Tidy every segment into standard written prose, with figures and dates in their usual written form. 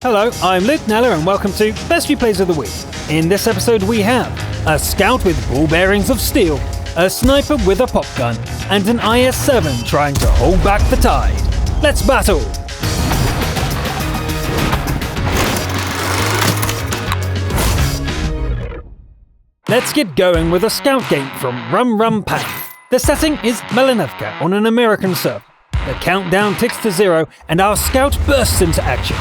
Hello, I'm Luke Neller and welcome to Best Replays of the Week. In this episode we have a scout with ball bearings of steel, a sniper with a popgun, and an IS-7 trying to hold back the tide. Let's battle! Let's get going with a scout game from Rum Pam. The setting is Melanevka on an American server. The countdown ticks to 0 and our scout bursts into action.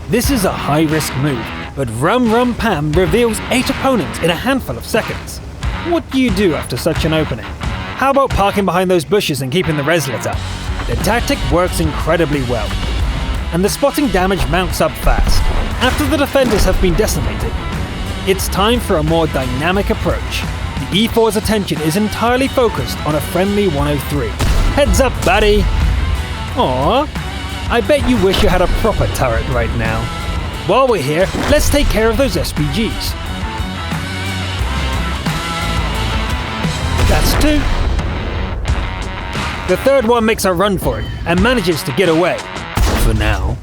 This is a high-risk move, but Rum Pam reveals 8 opponents in a handful of seconds. What do you do after such an opening? How about parking behind those bushes and keeping the res lit up? The tactic works incredibly well, and the spotting damage mounts up fast. After the defenders have been decimated, it's time for a more dynamic approach. The E4's attention is entirely focused on a friendly 103. Heads up, buddy! Aww. I bet you wish you had a proper turret right now. While we're here, let's take care of those SPGs. That's 2. The third one makes a run for it and manages to get away. For now.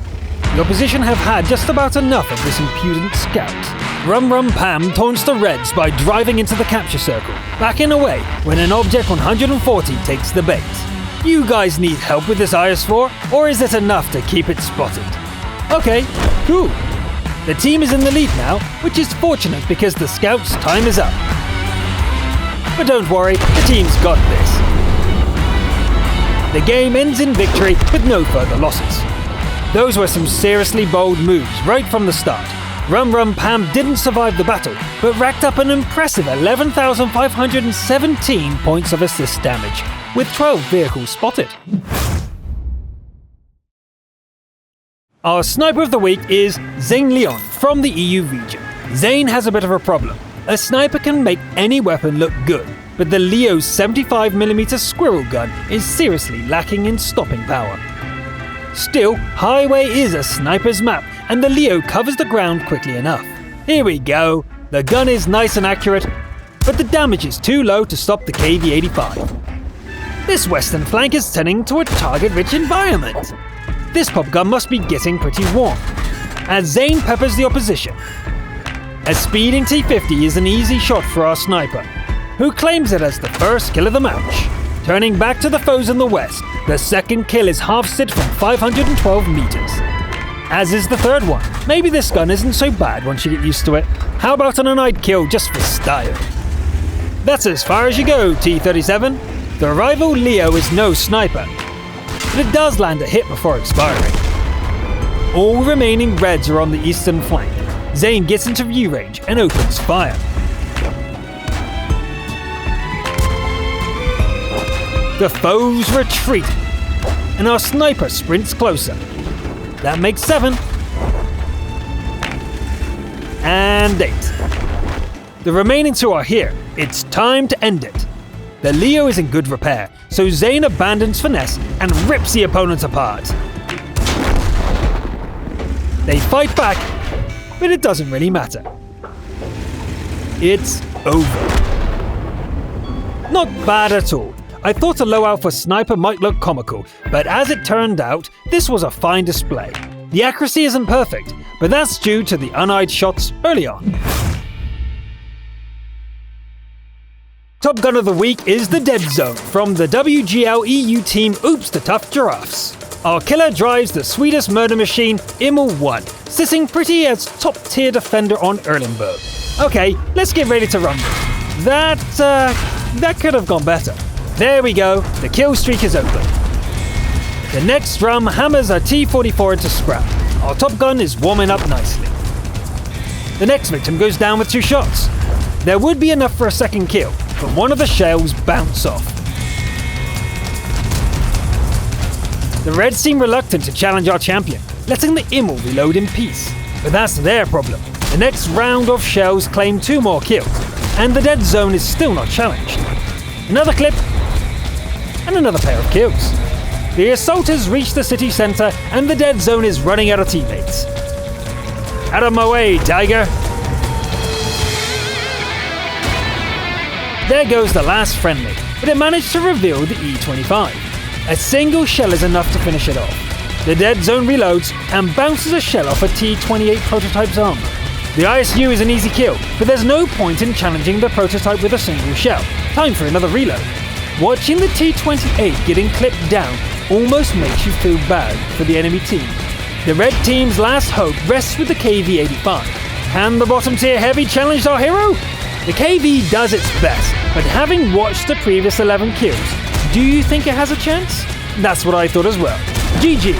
The opposition have had just about enough of this impudent scout. Rum Pam taunts the Reds by driving into the capture circle, backing away when an Object 140 takes the bait. You guys need help with this IS-4, or is it enough to keep it spotted? Okay, cool. The team is in the lead now, which is fortunate because the scout's time is up. But don't worry, the team's got this. The game ends in victory with no further losses. Those were some seriously bold moves right from the start. Rum Pam didn't survive the battle, but racked up an impressive 11,517 points of assist damage, with 12 vehicles spotted. Our sniper of the week is Zane Leon from the EU region. Zane has a bit of a problem. A sniper can make any weapon look good, but the Leo's 75mm squirrel gun is seriously lacking in stopping power. Still, Highway is a sniper's map, and the Leo covers the ground quickly enough. Here we go. The gun is nice and accurate, but the damage is too low to stop the KV-85. This western flank is turning to a target-rich environment. This popgun must be getting pretty warm, as Zane peppers the opposition. A speeding T-50 is an easy shot for our sniper, who claims it as the first kill of the match. Turning back to the foes in the west, the second kill is harvested from 512 meters. As is the third one. Maybe this gun isn't so bad once you get used to it. How about an night kill just for style? That's as far as you go, T-37. The rival Leo is no sniper, but it does land a hit before expiring. All remaining Reds are on the eastern flank. Zane gets into view range and opens fire. The foes retreat, and our sniper sprints closer. That makes 7. And 8. The remaining 2 are here. It's time to end it. The Leo is in good repair, so Zane abandons finesse and rips the opponent apart. They fight back, but it doesn't really matter. It's over. Not bad at all. I thought a low alpha sniper might look comical, but as it turned out, this was a fine display. The accuracy isn't perfect, but that's due to the uneyed shots early on. Top gun of the week is the Dead Zone from the WGL EU team Oops to Tough Giraffes. Our killer drives the sweetest murder machine, Immel-1, sitting pretty as top-tier defender on Erlenberg. Okay, let's get ready to rumble. That could have gone better. There we go, the kill streak is open. The next drum hammers a T-44 into scrap. Our top gun is warming up nicely. The next victim goes down with 2 shots. There would be enough for a second kill, but one of the shells bounce off. The Reds seem reluctant to challenge our champion, letting the Immel reload in peace. But that's their problem. The next round of shells claim 2 more kills, and the Dead Zone is still not challenged. Another clip, and another pair of kills. The assaulters reach the city center, and the Dead Zone is running out of teammates. Out of my way, Tiger! There goes the last friendly, but it managed to reveal the E-25. A single shell is enough to finish it off. The dead zone reloads and bounces a shell off a T-28 prototype's armor. The ISU is an easy kill, but there's no point in challenging the prototype with a single shell. Time for another reload. Watching the T-28 getting clipped down almost makes you feel bad for the enemy team. The red team's last hope rests with the KV-85. Can the bottom tier heavy challenge our hero? The KV does its best, but having watched the previous 11 kills, do you think it has a chance? That's what I thought as well. GG.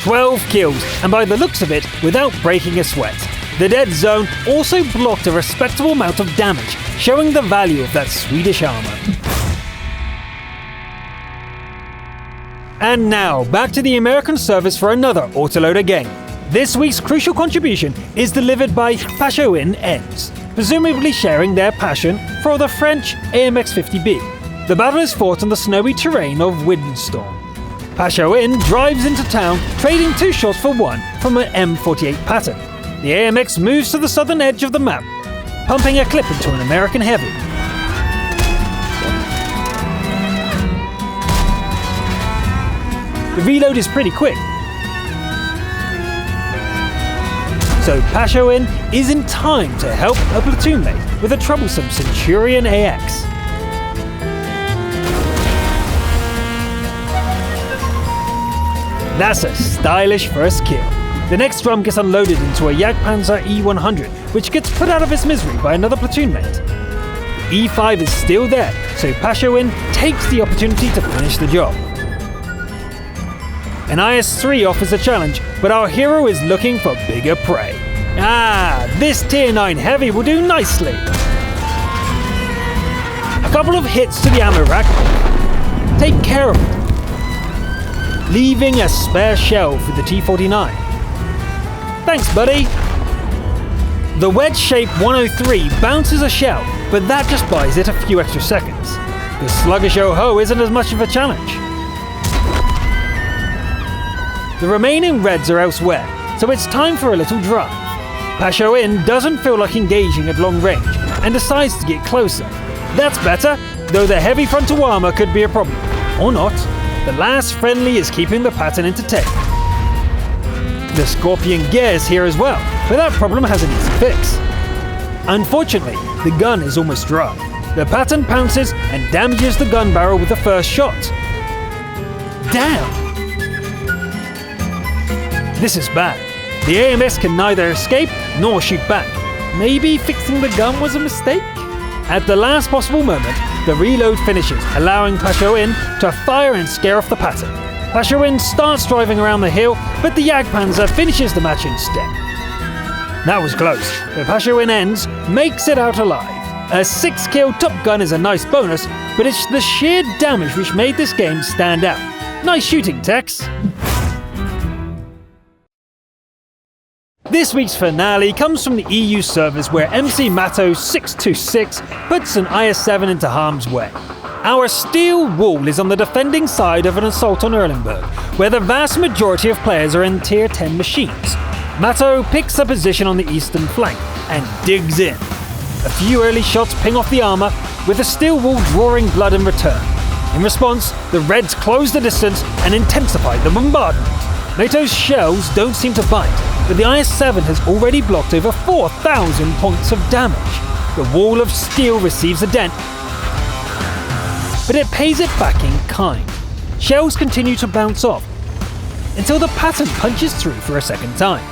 12 kills, and by the looks of it, without breaking a sweat. The dead zone also blocked a respectable amount of damage, showing the value of that Swedish armor. And now, back to the American servers for another autoloader game. This week's crucial contribution is delivered by Pashowin Ends, presumably sharing their passion for the French AMX 50B. The battle is fought on the snowy terrain of Windstorm. Pashowin drives into town, trading 2 shots for 1 from an M48 pattern. The AMX moves to the southern edge of the map, pumping a clip into an American heavy. The reload is pretty quick, so Pashowin is in time to help a platoon mate with a troublesome Centurion AX. That's a stylish first kill. The next drum gets unloaded into a Jagdpanzer E100, which gets put out of its misery by another platoon mate. The E5 is still there, so Pashowin takes the opportunity to finish the job. An IS-3 offers a challenge, but our hero is looking for bigger prey. This Tier 9 heavy will do nicely. A couple of hits to the ammo rack take care of it, leaving a spare shell for the T-49. Thanks, buddy. The wedge-shaped 103 bounces a shell, but that just buys it a few extra seconds. The sluggish Oh-Ho isn't as much of a challenge. The remaining reds are elsewhere, so it's time for a little drive. Pashowin doesn't feel like engaging at long range and decides to get closer. That's better, though the heavy frontal armor could be a problem. Or not. The last friendly is keeping the pattern entertained. The Scorpion gear is here as well, but that problem has an easy fix. Unfortunately, the gun is almost dry. The pattern pounces and damages the gun barrel with the first shot. Damn! This is bad. The AMS can neither escape nor shoot back. Maybe fixing the gun was a mistake? At the last possible moment, the reload finishes, allowing Pashowin to fire and scare off the pattern. Pashowin starts driving around the hill, but the Jagdpanzer finishes the match instead. That was close, but Pashowin Ends makes it out alive. A 6-kill top gun is a nice bonus, but it's the sheer damage which made this game stand out. Nice shooting, Tex. This week's finale comes from the EU servers where MC Matto626 puts an IS-7 into harm's way. Our steel wall is on the defending side of an assault on Erlenberg, where the vast majority of players are in Tier 10 machines. Matto picks a position on the eastern flank and digs in. A few early shots ping off the armor, with the steel wall drawing blood in return. In response, the Reds close the distance and intensify the bombardment. Matto's shells don't seem to bite, but the IS-7 has already blocked over 4,000 points of damage. The wall of steel receives a dent, but it pays it back in kind. Shells continue to bounce off, until the pattern punches through for a second time.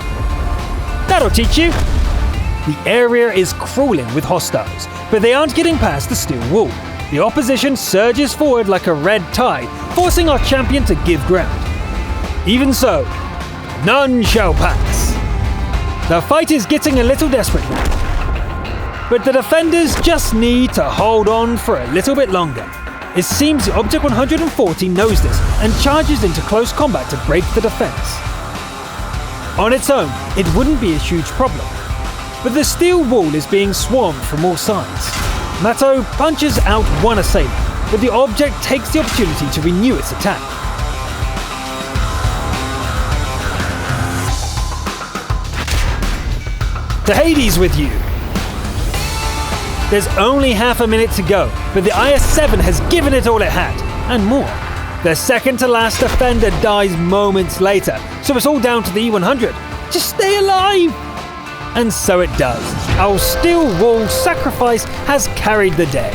That'll teach you! The area is crawling with hostiles, but they aren't getting past the steel wall. The opposition surges forward like a red tide, forcing our champion to give ground. Even so, none shall pass. The fight is getting a little desperate now, but the defenders just need to hold on for a little bit longer. It seems the Object 140 knows this and charges into close combat to break the defense. On its own, it wouldn't be a huge problem, but the steel wall is being swarmed from all sides. Matto punches out one assailant, but the Object takes the opportunity to renew its attack. To Hades with you! There's only half a minute to go, but the IS-7 has given it all it had, and more. The second to last defender dies moments later, so it's all down to the E100. Just stay alive! And so it does. Our steel wall sacrifice has carried the day.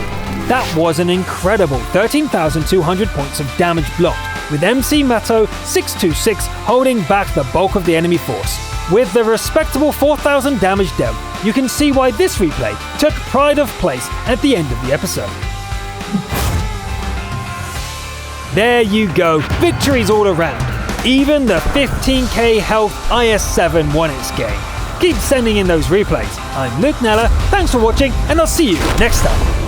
That was an incredible 13,200 points of damage blocked, with MC Mato 626 holding back the bulk of the enemy force. With the respectable 4,000 damage dealt, you can see why this replay took pride of place at the end of the episode. There you go, victories all around. Even the 15k health IS-7 won its game. Keep sending in those replays. I'm Luke Nella, thanks for watching, and I'll see you next time.